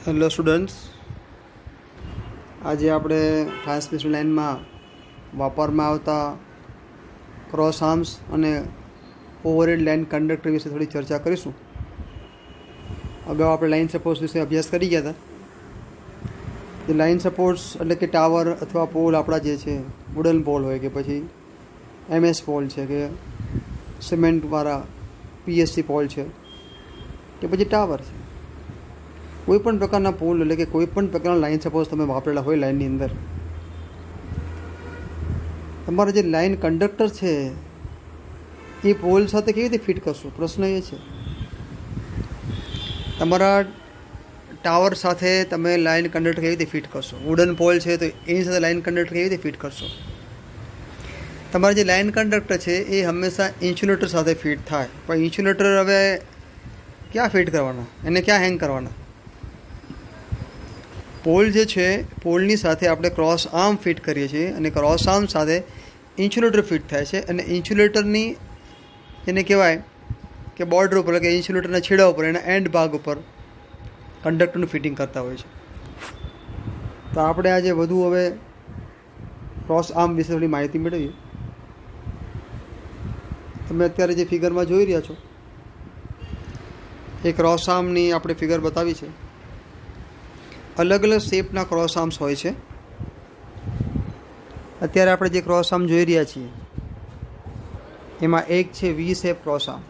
Hello students, આજે આપણે transmission લાઇનમાં વાપરવામાં આવતા ક્રોસ આર્મ્સ અને ઓવરહેડ લાઇન કંડક્ટર વિશે થોડી ચર્ચા કરીશું. અગાઉ આપણે લાઇન સપોર્ટ્સ વિશે અભ્યાસ કરી ગયા હતા. જે લાઇન સપોર્ટ્સ એટલે કે ટાવર અથવા પોલ આપણા જે છે, વુડન પોલ હોય કે પછી MS પોલ છે કે સિમેન્ટવાળા PSC પોલ છે કે પછી ટાવર છે, કોઈ પણ પ્રકારના પોલ એટલે કે કોઈ પણ પ્રકારના લાઇન સપોઝ તમે વાપરેલા હોય લાઇનની અંદર, તમારા જે લાઇન કંડક્ટર છે એ પોલ સાથે કેવી રીતે ફિટ કરશો? પ્રશ્ન એ છે. તમારા ટાવર સાથે તમે લાઇન કંડક્ટર કેવી રીતે ફિટ કરશો? વુડન પોલ છે તો એની સાથે લાઇન કંડક્ટર કેવી રીતે ફિટ કરશો? તમારા જે લાઇન કંડક્ટર છે એ હંમેશા ઇન્સ્યુલેટર સાથે ફિટ થાય, પણ ઇન્સ્યુલેટર હવે ક્યાં ફિટ કરવાના, એને ક્યાં હેંગ કરવાના? પોલ જે છે, પોલની સાથે આપણે ક્રોસ આર્મ ફિટ કરીએ છીએ અને ક્રોસ આર્મ સાથે ઇન્સ્યુલેટર ફિટ થાય છે અને ઇન્સ્યુલેટરની એને કહેવાય કે બોર્ડર ઉપર કે ઇન્સ્યુલેટરના છેડા ઉપર, એના એન્ડ ભાગ ઉપર કંડક્ટરનું ફિટિંગ કરતા હોય છે. તો આપણે આજે વધુ હવે ક્રોસ આર્મ વિશે થોડી માહિતી મેળવીએ. તમે અત્યારે જે ફિગરમાં જોઈ રહ્યા છો એ ક્રોસ આર્મની આપણે ફિગર બતાવી છે. અલગ અલગ શેપના ક્રોસ આર્મ્સ હોય છે. અત્યારે આપણે જે ક્રોસ આર્મ જોઈ રહ્યા છીએ એમાં એક છે V શેપ ક્રોસ આર્મ,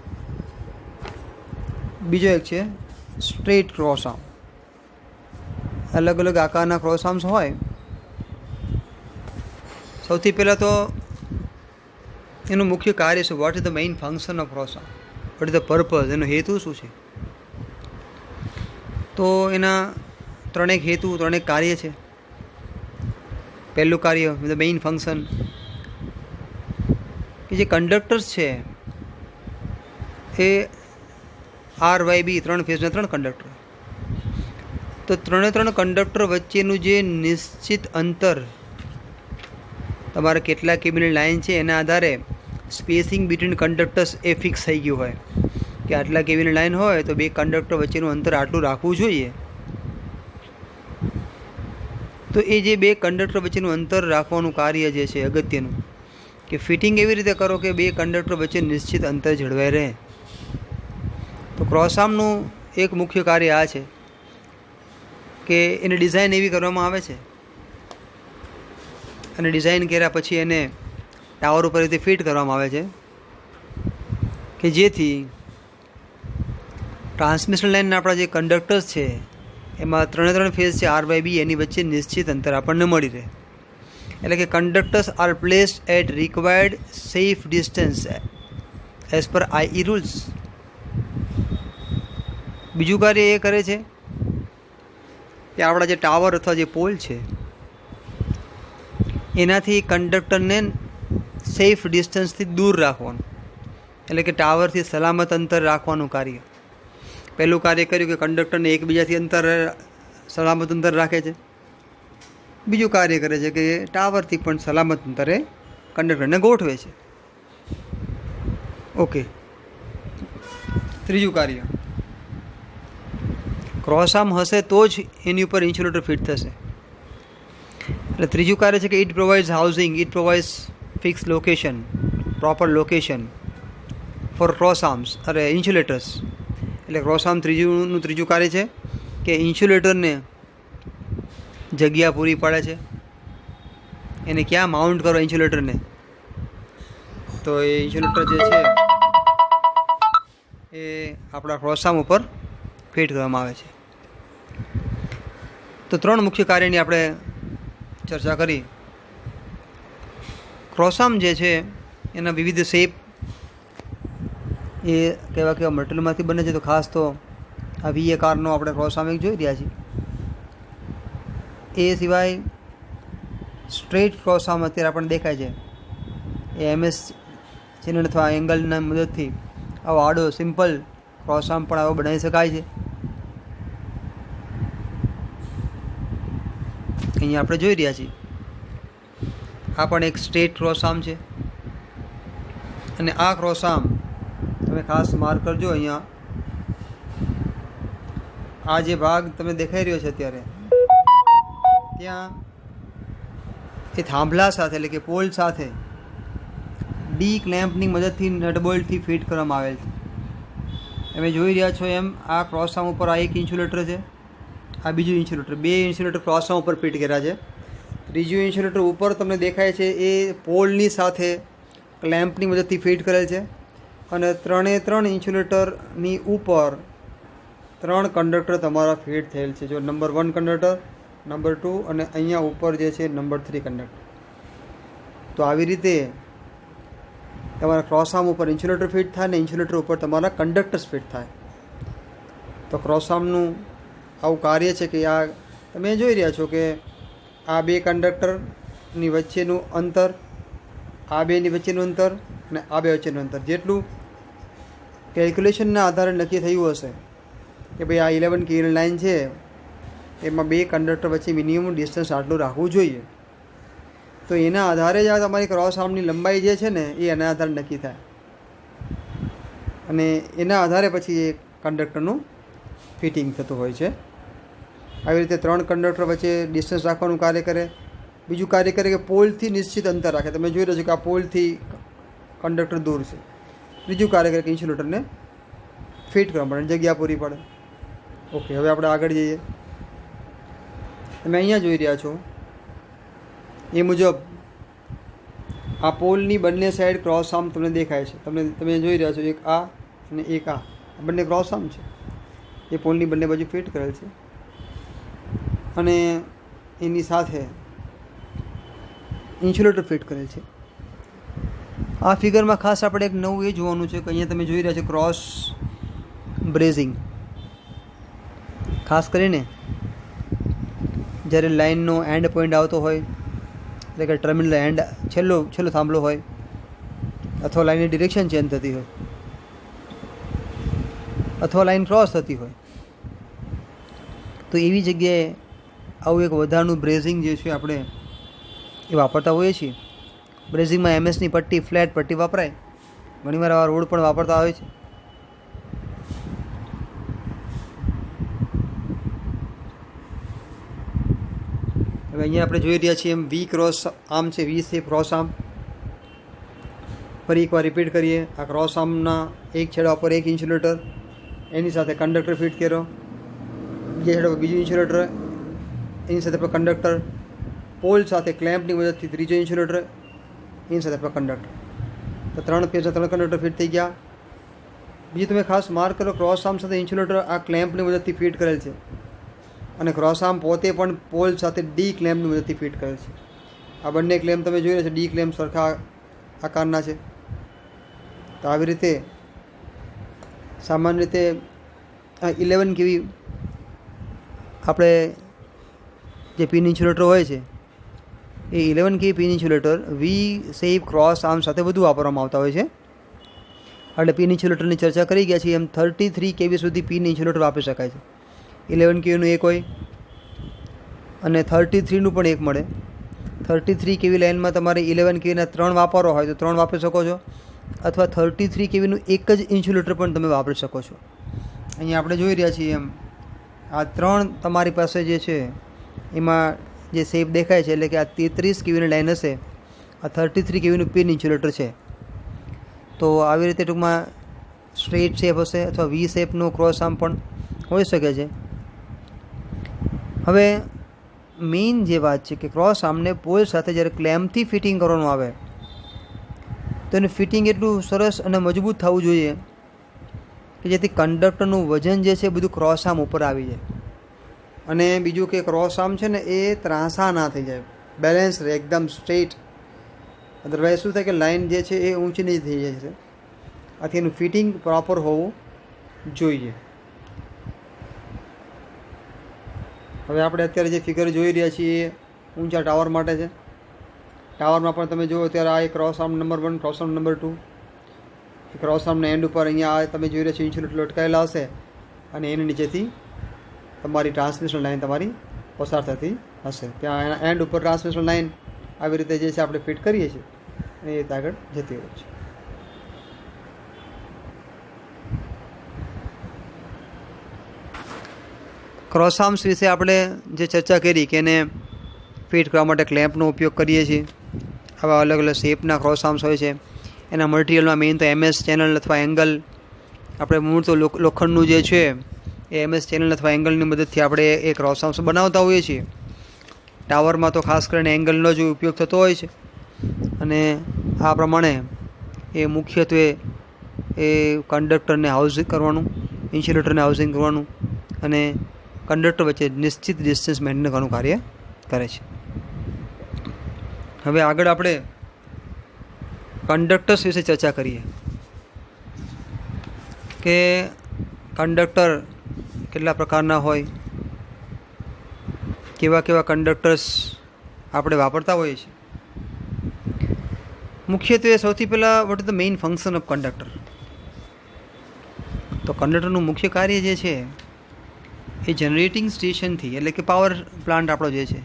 બીજો એક છે સ્ટ્રેટ ક્રોસ આર્મ. અલગ અલગ આકારના ક્રોસ આર્મ્સ હોય. સૌથી પહેલાં તો એનું મુખ્ય કાર્ય શું? What is the main function of cross arm? What is the purpose? એનો હેતુ શું છે? તો એના ત્રણેક હેતુ, ત્રણેક કાર્ય છે. પહેલું કાર્ય, ધ મેઇન ફંક્શન, કે જે કંડક્ટર્સ છે એ RYB, 3 ફેઝના 3 કંડક્ટર. તો ત્રણે કંડક્ટર વચ્ચેનું જે નિશ્ચિત અંતર, તમારે કેટલા કેબલની લાઇન છે એના આધારે સ્પેસિંગ બિટવીન કંડક્ટર્સ એ ફિક્સ થઈ ગયું હોય કે આટલા કેબલની લાઇન હોય તો બે કંડક્ટર વચ્ચેનું અંતર આટલું રાખવું જોઈએ. તો એ જે બે કંડક્ટર વચ્ચેનું અંતર રાખવાનું કાર્ય જે છે અગત્યનું, કે ફિટિંગ એવી રીતે કરો કે બે કંડક્ટર વચ્ચે નિશ્ચિત અંતર જળવાઈ રહે. તો ક્રોસ આર્મનું એક મુખ્ય કાર્ય આ છે કે એની ડિઝાઇન એવી કરવામાં આવે છે અને ડિઝાઇન કર્યા પછી એને ટાવર ઉપર રીતે ફિટ કરવામાં આવે છે કે જેથી ટ્રાન્સમિશન લાઇનના આપણા જે કંડક્ટર્સ છે એમાં 3 ફેઝ છે RYB, એની વચ્ચે નિશ્ચિત અંતર આપણને મળી રહે. એટલે કે conductors are placed at required safe distance as per IE rules. બીજું કાર્ય એ કરે છે કે આપણા જે ટાવર અથવા જે પોલ છે એનાથી કંડક્ટરને સેફ ડિસ્ટન્સથી દૂર રાખવાનું, એટલે કે ટાવરથી સલામત અંતર રાખવાનું કાર્ય. પહેલું કાર્ય કર્યું કે કંડક્ટરને એકબીજાથી સલામત અંતર રાખે છે. બીજું કાર્ય કરે છે કે ટાવરથી પણ સલામત અંતરે કંડક્ટરને ગોઠવે છે. ઓકે. ત્રીજું કાર્ય, ક્રોસ આર્મ હશે તો જ એની ઉપર ઇન્સ્યુલેટર ફિટ થશે. એટલે ત્રીજું કાર્ય છે કે it provides housing, it provides fix location, proper location for cross arms are insulators. એટલે ક્રોસ આર્મ ત્રીજું કાર્ય છે કે ઇન્સ્યુલેટરને જગ્યા પૂરી પાડે છે. એને ક્યાં માઉન્ટ કરો ઇન્સ્યુલેટરને? તો એ ઇન્સ્યુલેટર જે છે એ આપણા ક્રોસ આર્મ ઉપર ફિટ કરવામાં આવે છે. તો 3 મુખ્ય કાર્યની આપણે ચર્ચા કરી. ક્રોસ આર્મ જે છે એના વિવિધ શેપ, એ કેવા મટીરિયલમાંથી બને છે. તો ખાસ તો આ V આકારનો આપણે ક્રોસ આર્મ એક જોઈ રહ્યા છીએ. એ સિવાય સ્ટ્રેટ ક્રોસ આર્મ અત્યારે આપણને દેખાય છે. એ MS ચેનલ અથવા એંગલના મદદથી આવો આડો સિમ્પલ ક્રોસ આર્મ પણ આવો બનાવી શકાય છે. અહીંયા આપણે જોઈ રહ્યા છીએ. આ પણ એક સ્ટ્રેટ ક્રોસ આર્મ છે અને આ ક્રોસ આર્મ તમે ખાસ માર્ક કરજો. અહીંયા આ જે ભાગ તમને દેખાઈ રહ્યો છે અત્યારે, ત્યાં એ થાંભલા સાથે એટલે કે પોલ સાથે ડી ક્લેમ્પની મદદથી નટબોલ્ટથી ફિટ કરવામાં આવેલ છે. તમે જોઈ રહ્યા છો એમ આ ક્રોસ આર્મ ઉપર આ એક ઇન્સ્યુલેટર છે, આ બીજું ઇન્સ્યુલેટર, બે ઇન્સ્યુલેટર ક્રોસ આર્મ ઉપર ફિટ કર્યા છે. ત્રીજું ઇન્સ્યુલેટર ઉપર તમને દેખાય છે એ પોલની સાથે ક્લેમ્પની મદદથી ફિટ કરેલ છે. અને ત્રણ ઇન્સ્યુલેટરની ઉપર 3 કંડક્ટર તમારા ફિટ થયેલ છે. જો નંબર 1 કંડક્ટર, નંબર 2 અને અહીંયા ઉપર જે છે નંબર 3 કંડક્ટર. તો આવી રીતે તમારા ક્રોસ આર્મ ઉપર ઇન્સ્યુલેટર ફિટ થાય ને ઇન્સ્યુલેટર ઉપર તમારા કંડક્ટર્સ ફિટ થાય. તો ક્રોસ આર્મનું આવું કાર્ય છે કે આ તમે જોઈ રહ્યા છો કે આ 2 કંડક્ટરની વચ્ચેનું અંતર, આ 2ની વચ્ચેનું અંતર અને આ 2 વચ્ચેનું અંતર જેટલું કેલ્ક્યુલેશનના આધારે નક્કી થયું હશે કે ભાઈ આ 11 kV લાઇન છે, એમાં 2 કંડક્ટર વચ્ચે મિનિમમ ડિસ્ટન્સ આટલું રાખવું જોઈએ. તો એના આધારે જ આ તમારી ક્રોસ આર્મની લંબાઈ જે છે ને એ એના આધારે નક્કી થાય અને એના આધારે પછી એ કંડક્ટરનું ફિટિંગ થતું હોય છે. આવી રીતે 3 કંડક્ટર વચ્ચે ડિસ્ટન્સ રાખવાનું કાર્ય કરે. બીજું કાર્ય કરે કે પોલથી નિશ્ચિત અંતર રાખે. તમે જોઈ રહ્યા છો કે આ પોલથી કંડક્ટર દૂર છે. ત્રીજું કાર્ય કરે કે ઇન્સ્યુલેટરને ફિટ કરવા માટે જગ્યા પૂરી પડે. ઓકે, હવે આપણે આગળ જઈએ. તમે અહીંયા જોઈ રહ્યા છો એ મુજબ આ પોલની બંને સાઈડ ક્રોસ આર્મ તમને દેખાય છે. તમે જોઈ રહ્યા છો એક આ અને એક આ બંને ક્રોસ આર્મ છે. એ પોલની બંને બાજુ ફિટ કરેલ છે અને એની સાથે ઇન્સ્યુલેટર ફિટ કરેલ છે. આ ફિગરમાં ખાસ આપણે એક નવું એ જોવાનું છે કે અહીંયા તમે જોઈ રહ્યા છો ક્રોસ બ્રેઝિંગ. ખાસ કરીને જ્યારે લાઇનનો એન્ડ પોઈન્ટ આવતો હોય એટલે કે ટર્મિનલ એન્ડ છેલ્લો થાંભલો હોય અથવા લાઇનની ડિરેક્શન ચેન્જ થતી હોય અથવા લાઇન ક્રોસ થતી હોય તો એવી જગ્યાએ આવું એક વધારાનું બ્રેઝિંગ જે છે આપણે એ વાપરતા હોઈએ છીએ. બ્રેઝિંગમાં એમએસની પટ્ટી, ફ્લેટ પટ્ટી વપરાય. ઘણીવાર આવા રોડ પણ વાપરતા હોય છે. હવે અહીંયા આપણે જોઈ રહ્યા છીએ એમ વી ક્રોસ આર્મ છે, વી શેપ ક્રોસ આર્મ. ફરી એકવાર રિપીટ કરીએ. આ ક્રોસ આર્મના એક છેડા ઉપર એક ઇન્સ્યુલેટર, એની સાથે કંડક્ટર ફિટ કર્યો. બીજા છેડા પર બીજું ઇન્સ્યુલેટર, એની સાથે આપણે કંડક્ટર. પોલ સાથે ક્લેમ્પની મદદથી ત્રીજો ઇન્સ્યુલેટર, એની સાથે આપણે કંડક્ટર. તો 3 પેજના 3 કંડક્ટર ફિટ થઈ ગયા. બીજું તમે ખાસ માર્ક કરો, ક્રોસ આર્મ સાથે ઇન્સ્યુલેટર આ ક્લેમ્પની મદદથી ફિટ કરેલ છે અને ક્રોસ આર્મ પોતે પણ પોલ સાથે ડી ક્લેમ્પની મદદથી ફિટ કરેલ છે. આ બંને ક્લેમ્પ તમે જોઈ રહ્યા છો, ડી ક્લેમ્પ સરખા આકારના છે. તો આવી રીતે સામાન્ય રીતે 11 kV આપણે જે પિન ઇન્સ્યુલેટર હોય છે એ 11 kV પિન ઇન્સ્યુલેટર વી શેપ ક્રોસ આર્મ સાથે વધુ વાપરવામાં આવતા હોય છે. એટલે પિન ઇન્સ્યુલેટરની ચર્ચા કરી ગયા છીએ એમ 33 kV સુધી પિન ઇન્સ્યુલેટર વાપરી શકાય છે. 11 kVનું એક હોય અને 33નું પણ એક મળે. 33 kV લાઇનમાં તમારે 11 kVના 3 વાપરવા હોય તો 3 વાપરી શકો છો અથવા 33 kVનું એક જ ઇન્સ્યુલેટર પણ તમે વાપરી શકો છો. અહીંયા આપણે જોઈ રહ્યા છીએ એમ આ 3 તમારી પાસે જે છે એમાં જે શેપ દેખાય છે એટલે કે આ 33 kVની લાઇન હશે, આ 33 kVનું પિન ઇન્સ્યુલેટર છે. તો આવી રીતે ટૂંકમાં સ્ટ્રેટ શેપ હશે અથવા વી શેપનો ક્રોસ આર્મ પણ હોઈ શકે છે. હવે મેઇન જે વાત છે કે ક્રોસ આર્મને પોલ સાથે જ્યારે ક્લેમ્પથી ફિટિંગ કરવાનું આવે તો એનું ફિટિંગ એટલું સરસ અને મજબૂત થવું જોઈએ કે જેથી કંડક્ટરનું વજન જે છે બધું ક્રોસ આર્મ ઉપર આવી જાય. અને બીજું કે ક્રોસ આર્મ છે ને એ ત્રાંસા ના થઈ જાય, બેલેન્સ રહે, એકદમ સ્ટ્રેટ. અદરવાઇઝ શું થાય કે લાઇન જે છે એ ઊંચી નીચી થઈ જાય છે. આથી એનું ફિટિંગ પ્રોપર હોવું જોઈએ. હવે આપણે અત્યારે જે ફિગર જોઈ રહ્યા છીએ એ ઊંચા ટાવર માટે છે. ટાવરમાં પણ તમે જુઓ ત્યારે આ એક cross arm number 1, cross arm number 2. એ ક્રોસ આર્મના એન્ડ ઉપર અહીંયા આ તમે જોઈ રહ્યા છો ઇન્સ્યુલેટર લટકાયેલા હશે અને એની નીચેથી તમારી ટ્રાન્સમિશન લાઇન તમારી પસાર થતી હશે. ત્યાં એના એન્ડ ઉપર ટ્રાન્સમિશન લાઇન આવી રીતે જે છે આપણે ફિટ કરીએ છીએ અને એ રીતે આગળ જતી હોય છે. ક્રોસ આર્મ્સ વિશે આપણે જે ચર્ચા કરી કે એને ફિટ કરવા માટે ક્લેમ્પનો ઉપયોગ કરીએ છીએ. આવા અલગ અલગ શેપના ક્રોસ આર્મ્સ હોય છે. એના મટીરિયલમાં મેઇન તો MS ચેનલ અથવા એંગલ, આપણે મૂળ તો લોખંડનું જે છે એ MS ચેનલ અથવા એંગલની મદદથી આપણે એ ક્રોસ આર્મ્સ બનાવતા હોઈએ છીએ. ટાવરમાં તો ખાસ કરીને એંગલનો જ ઉપયોગ થતો હોય છે. અને આ પ્રમાણે એ મુખ્યત્વે એ કંડક્ટરને હાઉસિંગ કરવાનું, ઇન્સ્યુલેટરને હાઉસિંગ કરવાનું અને કંડક્ટર વચ્ચે નિશ્ચિત ડિસ્ટન્સ મેન્ટેન કરવાનું કાર્ય કરે છે. હવે આગળ આપણે કંડક્ટર્સ વિશે ચર્ચા કરીએ કે કંડક્ટર કેટલા પ્રકારના હોય, કેવા કેવા કંડક્ટર્સ આપણે વાપરતા હોઈએ છીએ. મુખ્યત્વે સૌથી પહેલાં what is the main function of conductor. તો કંડક્ટરનું મુખ્ય કાર્ય જે છે એ જનરેટિંગ સ્ટેશનથી, એટલે કે પાવર પ્લાન્ટ આપણો જે છે,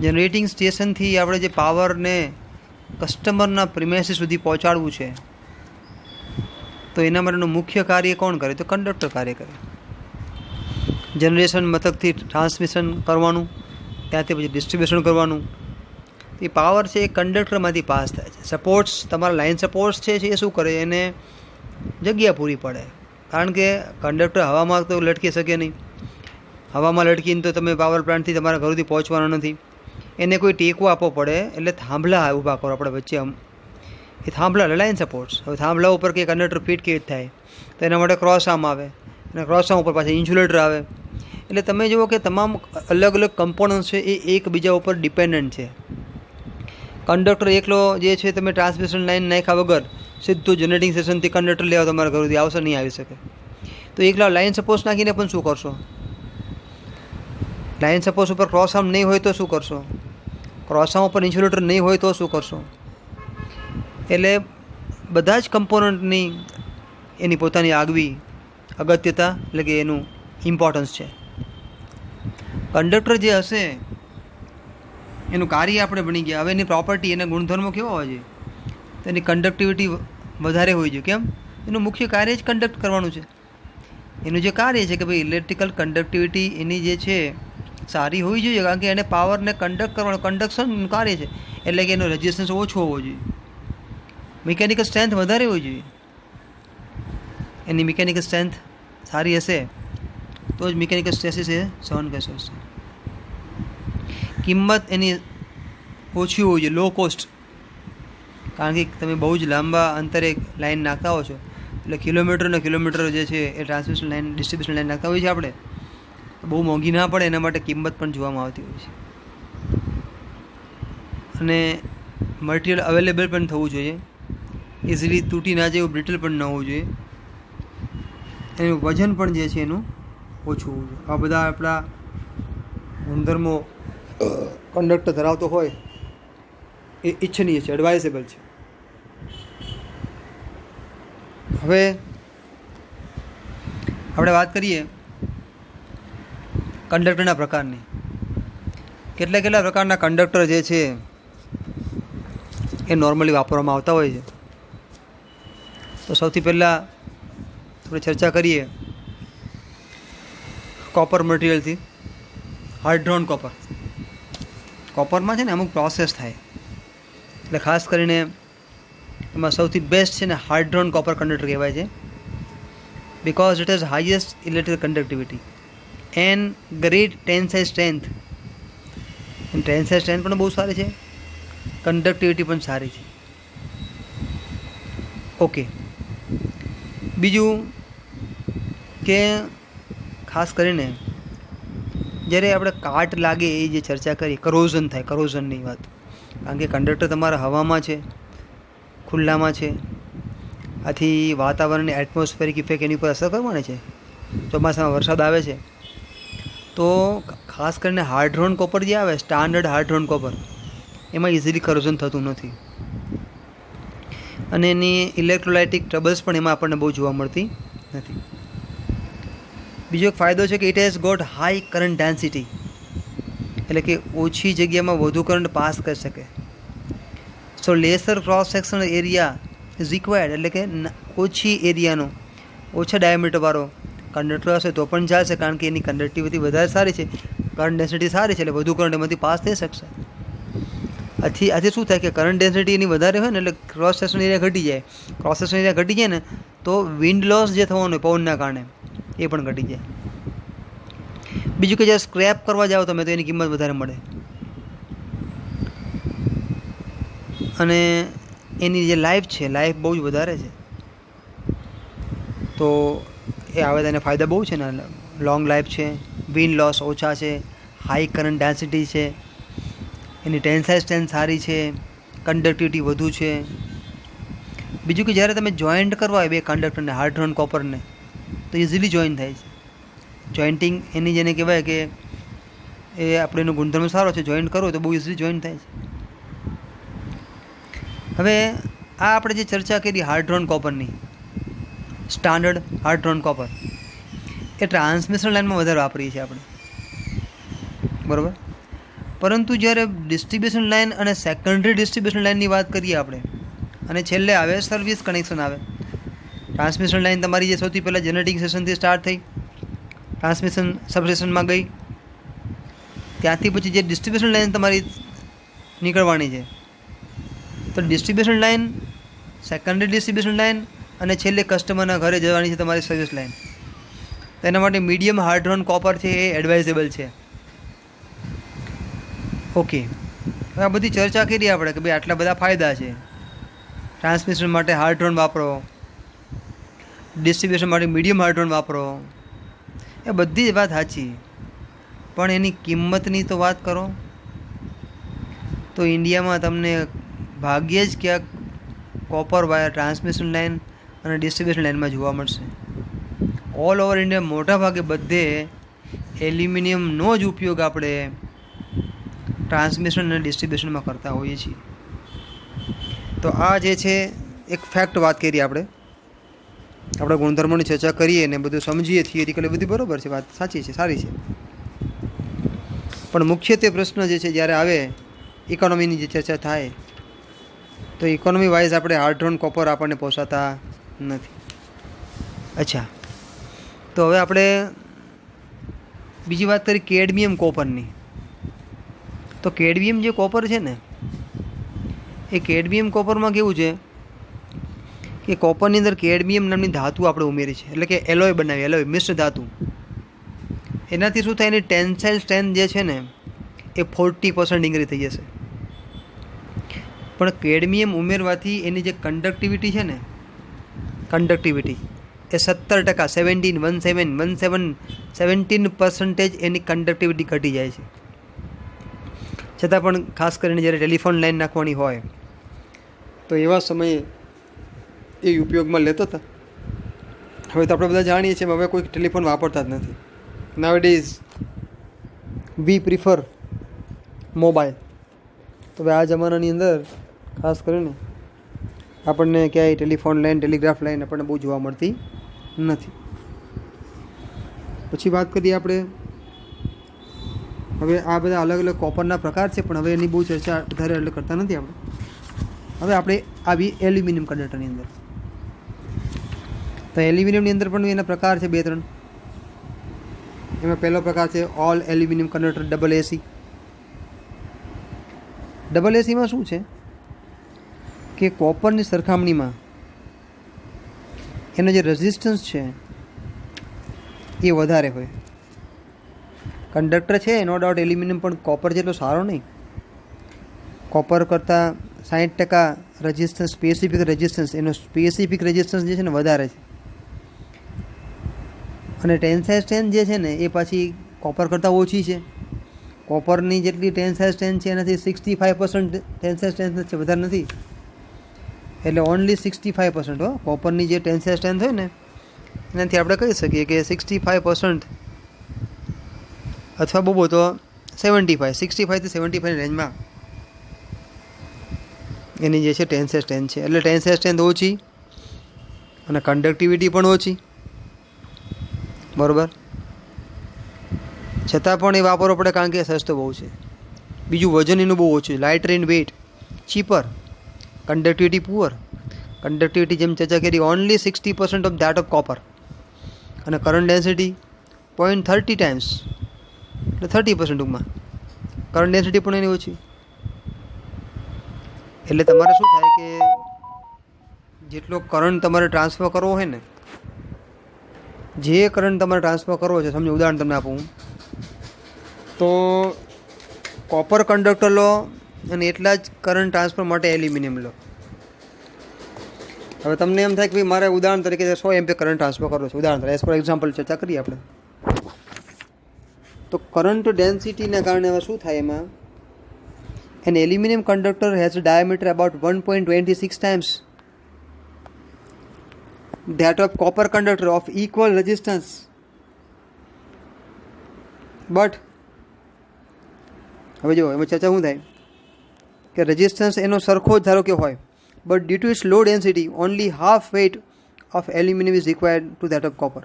જનરેટિંગ સ્ટેશનથી આપણે જે પાવરને કસ્ટમરના પ્રિમાઇસીસ સુધી પહોંચાડવું છે, તો એના માટેનું મુખ્ય કાર્ય કોણ કરે? તો કંડક્ટર કાર્ય કરે. જનરેશન મથકથી ટ્રાન્સમિશન કરવાનું, ત્યાંથી પછી ડિસ્ટ્રીબ્યુશન કરવાનું. એ પાવર છે એ કંડક્ટરમાંથી પાસ થાય છે. સપોર્ટ્સ, તમારા લાઇન સપોર્ટ્સ છે એ શું કરે? એને જગ્યા પૂરી પડે. કારણ કે કંડક્ટર હવામાં તો લટકી શકે નહીં. હવામાં લટકીને તો તમે પાવર પ્લાન્ટથી તમારા ઘર સુધી પહોંચવાનો નથી. એને કોઈ ટેકો આપવો પડે, એટલે થાંભલા ઊભા કરો આપણે વચ્ચે. એ થાંભલા લાઇન સપોર્ટ્સ. હવે થાંભલા ઉપર કે કંડક્ટર ફિટ કેવી થાય? તો એના માટે ક્રોસ આર્મ આવે, અને ક્રોસ આર્મ ઉપર પાછા ઇન્સ્યુલેટર આવે. એટલે તમે જુઓ કે તમામ અલગ અલગ કમ્પોનન્ટ્સ છે એ એકબીજા ઉપર ડિપેન્ડન્ટ છે. કંડક્ટર એકલો જે છે, તમે ટ્રાન્સમિશન લાઇન નાખ્યા વગર સીધું જનરેટિંગ સ્ટેશનથી કંડક્ટર લેવા તમારા ઘર સુધી આવશે નહીં, આવી શકે. તો એકલા લાઇન સપોર્ટ્સ નાખીને પણ શું કરશો? લાઇન સપોર્ટ્સ ઉપર ક્રોસ આર્મ નહીં હોય તો શું કરશો? ક્રોસ આર્મ ઉપર ઇન્સ્યુલેટર નહીં હોય તો શું કરશો? એટલે બધા જ કમ્પોનન્ટની એની પોતાની આગવી અગત્યતા, એટલે કે એનું ઇમ્પોર્ટન્સ છે. કંડક્ટર જે હશે એનું કાર્ય આપણે ભણી ગયા. હવે એની પ્રોપર્ટી, એના ગુણધર્મો કેવા હોય છે? તો એની કંડક્ટિવિટી વધારે હોય છે. કેમ? એનું મુખ્ય કાર્ય જ કન્ડક્ટ કરવાનું છે. એનું જે કાર્ય છે કે ભાઈ ઇલેક્ટ્રિકલ કંડક્ટિવિટી એની જે છે સારી હોવી જોઈએ, કારણ કે એને પાવરને કન્ડક્ટ કરવાનું કન્ડક્શનનું કાર્ય છે. એટલે કે એનો રેઝિસ્ટન્સ ઓછો હોવો જોઈએ, મિકેનિકલ સ્ટ્રેન્થ વધારે હોવી જોઈએ. એની મિકેનિકલ સ્ટ્રેન્થ સારી હશે તો જ મિકેનિકલ સ્ટ્રેસીસ એ સહન કરી શકશે. કિંમત એની ઓછી હોવી જોઈએ, લો કોસ્ટ. કારણ કે તમે બહુ જ લાંબા અંતરે લાઈન નાખતા હો છો, એટલે કિલોમીટર જે છે એ ટ્રાન્સમિશન લાઈન, ડિસ્ટ્રીબ્યુશન લાઈન નાખતા હોય છે આપણે, બહુ મોંઘી ના પડે એના માટે કિંમત પણ જોવામાં આવતી હોય છે. અને મટીરિયલ અવેલેબલ પણ થવું જોઈએ, ઇઝીલી તૂટી ના જાય એવું બ્રિટલ પણ ન હોવું જોઈએ. એનું વજન પણ જે છે એનું ઓછું હોવું જોઈએ. આ બધા આપણા ગુણધર્મો કંડક્ટર ધરાવતો હોય એ ઈચ્છનીય છે, એડવાઇઝેબલ છે. હવે આપણે વાત કરીએ કંડક્ટરના પ્રકારની. કેટલા પ્રકારના કંડક્ટર જે છે એ નોર્મલી વાપરવામાં આવતા હોય છે. તો સૌથી પહેલાં આપણે ચર્ચા કરીએ કોપર મટીરિયલથી. Hard drawn copper. કોપરમાં છે ને અમુક પ્રોસેસ થાય, એટલે ખાસ કરીને એમાં સૌથી બેસ્ટ છે ને હાર્ડ ડ્રોન કોપર કંડક્ટર કહેવાય છે. Because it has highest electrical conductivity and great tensile strength. Tensile strength પણ બહુ સારી છે, કંડક્ટિવિટી પણ સારી છે. ઓકે, બીજું કે ખાસ કરીને જ્યારે આપણે કાટ લાગે એ જે ચર્ચા કરી, કરોઝન થાય, કરોઝનની વાત. કારણ કે કંડક્ટર તમારા હવામાં છે, ખુલ્લામાં છે, આથી વાતાવરણની એટમોસ્ફેરિક ઇફેક્ટ એની ઉપર અસર કરવાની છે. ચોમાસામાં વરસાદ આવે છે તો ખાસ કરીને હાર્ડ ડ્રોન કોપર જે આવે, સ્ટાન્ડર્ડ હાર્ડ ડ્રોન કોપર, એમાં ઇઝીલી કરોઝન થતું નથી. અને એની ઇલેક્ટ્રોલાઇટિક ટ્રબલ્સ પણ એમાં આપણને બહુ જોવા મળતી નથી. બીજો એક ફાયદો છે કે it has got high current density, એટલે કે ઓછી જગ્યામાં વધુ કરંટ પાસ કરી શકે. So lesser cross sectional area is required, એટલે કે ઓછી એરિયાનો, ઓછા ડાયામીટરવાળો કંડક્ટર હશે તો પણ ચાલશે, કારણ કે એની કંડક્ટિવિટી વધારે સારી છે, કરંટ ડેન્સિટી સારી છે, એટલે વધુ કરંટ એમાંથી પાસ થઈ શકશે. આથી શું થાય કે કરંટ ડેન્સિટી એની વધારે હોય ને એટલે ક્રોસ સેક્શન એરિયા ઘટી જાય. ક્રોસ સેક્શન એરિયા ઘટી જાય ને તો વિન્ડ લોસ જે થવાનું હોય પવનના કારણે એ પણ ઘટી જાય. બીજું કે જ્યારે સ્ક્રેપ કરવા જાઓ તમે તો એની કિંમત વધારે મળે, અને એની જે લાઈફ બહુ જ વધારે છે. તો એ આવે તો એને ફાયદા બહુ છે ને, લોંગ લાઈફ છે, વિન્ડ લોસ ઓછા છે, હાઈ કરંટ ડેન્સિટી છે, એની ટેન્સાઇલ સ્ટ્રેન્થ સારી છે, કંડક્ટિવિટી વધુ છે. બીજું કે જ્યારે તમે જોઈન્ટ કરવા હોય બે કંડક્ટરને, હાર્ડ રન કોપરને, તો ઇઝીલી જોઈન્ટ થાય છે. જોઈન્ટિંગ એની જેને કહેવાય કે એ આપણે એનો ગુણધર્મ સારો છે, જોઈન્ટ કરવો તો બહુ ઇઝીલી જોઈન્ટ થાય છે. હવે આ આપણે જે ચર્ચા કરી હાર્ડ રન કોપરની, સ્ટાન્ડર્ડ હાર્ડ રન કોપર, એ ટ્રાન્સમિશન લાઇનમાં વધારે વાપરીએ છીએ આપણે, બરાબર. પરંતુ જ્યારે ડિસ્ટ્રીબ્યુશન લાઇન અને સેકન્ડરી ડિસ્ટ્રીબ્યુશન લાઇનની વાત કરીએ આપણે, અને છેલ્લે આવે સર્વિસ કનેક્શન આવે. ટ્રાન્સમિશન લાઇન તમારી જે સૌથી પહેલાં જનરેટિંગ સ્ટેશનથી સ્ટાર્ટ થઈ, ટ્રાન્સમિશન સબસ્ટેશનમાં ગઈ, ત્યાંથી પછી જે ડિસ્ટ્રીબ્યુશન લાઇન તમારી નીકળવાની છે, તો distribution line, secondary distribution line અને છેલ્લે કસ્ટમરના ઘરે જવાની છે તમારી સર્વિસ લાઇન. તેના માટે મીડિયમ હાર્ડ રન કોપર છે એ એડવાઇઝેબલ છે. ઓકે, હવે આ બધી ચર્ચા કરી આપણે કે ભાઈ આટલા બધા ફાયદા છે. ટ્રાન્સમિશન માટે હાર્ડ રન વાપરો, ડિસ્ટ્રીબ્યુશન માટે મીડિયમ હાર્ડ રન વાપરો, એ બધી જ વાત સાચી, પણ એની કિંમતની તો વાત કરો તો ઇન્ડિયામાં તમને ભાગ્યે જ ક્યાંક કોપર વાયર ટ્રાન્સમિશન લાઇન અને ડિસ્ટ્રીબ્યુશન લાઇનમાં જોવા મળશે. ઓલ ઓવર ઇન્ડિયા મોટા ભાગે બધે એલ્યુમિનિયમનો જ ઉપયોગ આપણે ટ્રાન્સમિશન અને ડિસ્ટ્રીબ્યુશનમાં કરતા હોઈએ છીએ. તો આ જે છે એક ફેક્ટ વાત કરી આપણે ગુણધર્મોની ચર્ચા કરીએ ને બધું સમજીએ, થિયરિકલી બધી બરાબર છે, વાત સાચી છે, સારી છે. પણ મુખ્યત્વે પ્રશ્ન જે છે જ્યારે આવે ઇકોનોમીની જે ચર્ચા થાય, તો ઇકોનોમી વાઇઝ આપણે હાર્ડ રન કોપર આપણને પોસાતા નથી. અચ્છા, તો હવે આપણે બીજી વાત કરી કેડમિયમ કોપરની. તો કેડમિયમ જે કોપર છે ને, એ કેડમિયમ કોપરમાં કેવું છે કે કોપરની અંદર કેડમિયમ નામની ધાતુ આપણે ઉમેરી છે, એટલે કે એલોય બનાવી, એલોય મિશ્ર ધાતુ. એનાથી શું થાય, એની ટેન્સાઇલ સ્ટ્રેન્થ જે છે ને એ 40% ઇન્ક્રીઝ થઈ જશે. પણ કેડમિયમ ઉમેરવાથી એની જે કંડક્ટિવિટી છે ને, કંડક્ટિવિટી એ 17% એની કંડક્ટિવિટી ઘટી જાય છે. છતાં પણ ખાસ કરીને જ્યારે ટેલિફોન લાઈન નાખવાની હોય તો એવા સમયે એ ઉપયોગમાં લેતા હતા. હવે તો આપણે બધા જાણીએ છીએ, હવે કોઈ ટેલિફોન વાપરતા જ નથી. નાઉએડેઝ વી પ્રિફર મોબાઈલ. તો હવે આ જમાનાની અંદર ખાસ કરીને આપણને ક્યાંય ટેલિફોન લાઈન, ટેલિગ્રાફ લાઈન આપણને બહુ જોવા મળતી નથી. પછી વાત કરીએ આપણે, હવે આ બધા અલગ અલગ કોપરના પ્રકાર છે, પણ હવે એની બહુ ચર્ચા વધારે એટલે કરતા નથી આપણે. હવે આપણે આવી એલ્યુમિનિયમ કંડક્ટરની અંદર. તો એલ્યુમિનિયમની અંદર પણ એના પ્રકાર છે 2-3. એમાં પહેલો પ્રકાર છે all aluminium conductor double AC. Double એસીમાં શું છે કે કોપરની સરખામણીમાં એનો જે રેઝિસ્ટન્સ છે એ વધારે હોય. કંડક્ટર છે નો ડાઉટ એલ્યુમિનિયમ, પણ કોપર જેટલો સારો નહીં. કોપર કરતાં 60% રેઝિસ્ટન્સ, એનો સ્પેસિફિક રેઝિસ્ટન્સ જે છે ને વધારે છે. અને ટેન્સાઇલ સ્ટ્રેન્થ જે છે ને એ પાછી કોપર કરતાં ઓછી છે. કોપરની જેટલી ટેન્સાઇલ સ્ટ્રેન્થ છે એનાથી 65% ટેન્સાઇલ સ્ટ્રેન્થ છે, વધારે નથી. એટલે ઓનલી 65%. કોપરની જે ટેન્સાઇલ સ્ટ્રેન્થ હોય ને એનાથી આપણે કહી શકીએ કે 65% અથવા બહુ તો 65થી 75 રેન્જમાં એની જે છે ટેન્સાઇલ સ્ટ્રેન્થ છે. એટલે ટેન્સાઇલ સ્ટ્રેન્થ ઓછી અને કંડક્ટિવિટી પણ ઓછી, બરાબર. છતાં પણ એ વાપરવો પડે કારણ કે સસ્તો બહુ છે. બીજું વજન એનું બહુ ઓછું, lighter in weight, cheaper, conductivity poor. Conductivity જેમ ચર્ચા કરી only 60% of that of copper. અને કરંટ ડેન્સિટી 0.30 ટાઈમ્સ, એટલે 30% ટૂંકમાં કરંટ ડેન્સિટી પણ એની ઓછી. એટલે તમારે શું થાય કે જેટલો કરંટ તમારે ટ્રાન્સફર કરવો હોય ને, જે કરંટ તમારે ટ્રાન્સફર કરવો છે, સમજો ઉદાહરણ તમને આપું તો કોપર કંડક્ટર લો અને એટલા જ કરંટ ટ્રાન્સફર માટે એલ્યુમિનિયમ લો. હવે તમને એમ થાય કે ભાઈ મારે ઉદાહરણ તરીકે 100 એમ્પિયર કરંટ ટ્રાન્સફર કરવો છે, ઉદાહરણ તરીકે એઝ ફોર એક્ઝામ્પલ ચર્ચા કરીએ આપણે. તો કરંટ ડેન્સિટીના કારણે હવે શું થાય એમાં, an aluminium conductor has a diameter about 1.26 times that of copper conductor of equal resistance, but હવે જો એમાં ચર્ચા શું થાય કે રેઝિસ્ટન્સ એનો સરખો જ ધારો કે હોય, but due to its low density only half weight of aluminium is required to that of copper.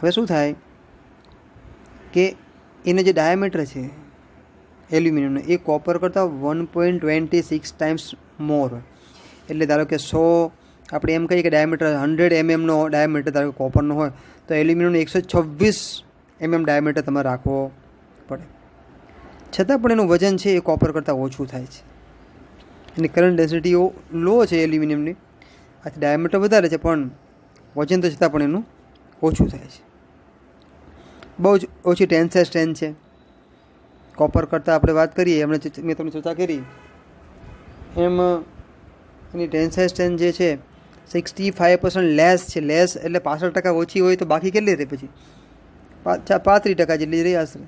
હવે શું થાય કે એને જે ડાયામીટર છે એલ્યુમિનિયમનો એ કોપર કરતાં 1.26 times મોર હોય. એટલે ધારો કે 100 આપણે એમ કહીએ કે ડાયામીટર 100 mm ડાયામીટર ધારો કે કોપરનો હોય તો એલ્યુમિનિયમનો 126 mm ડાયામીટર તમારે રાખવો પડે. છતાં પણ એનું વજન છે એ કોપર કરતાં ઓછું થાય છે. એની કરંટ ડેન્સિટી લો છે એલ્યુમિનિયમની, આથી ડાયામીટર વધારે છે પણ વજન તો છતાં પણ એનું ઓછું થાય છે. બહુ જ ઓછી ટેન્સાઇલ સ્ટ્રેન્થ છે કોપર કરતાં. આપણે વાત કરીએ મેં તમને ચર્ચા કરી એમ એની ટેન્સાઇલ સ્ટ્રેન્થ જે છે 65% લેસ છે. લેસ એટલે 65% ઓછી હોય તો બાકી કેટલી રહે પછી 35% જેટલી રહી આશરે.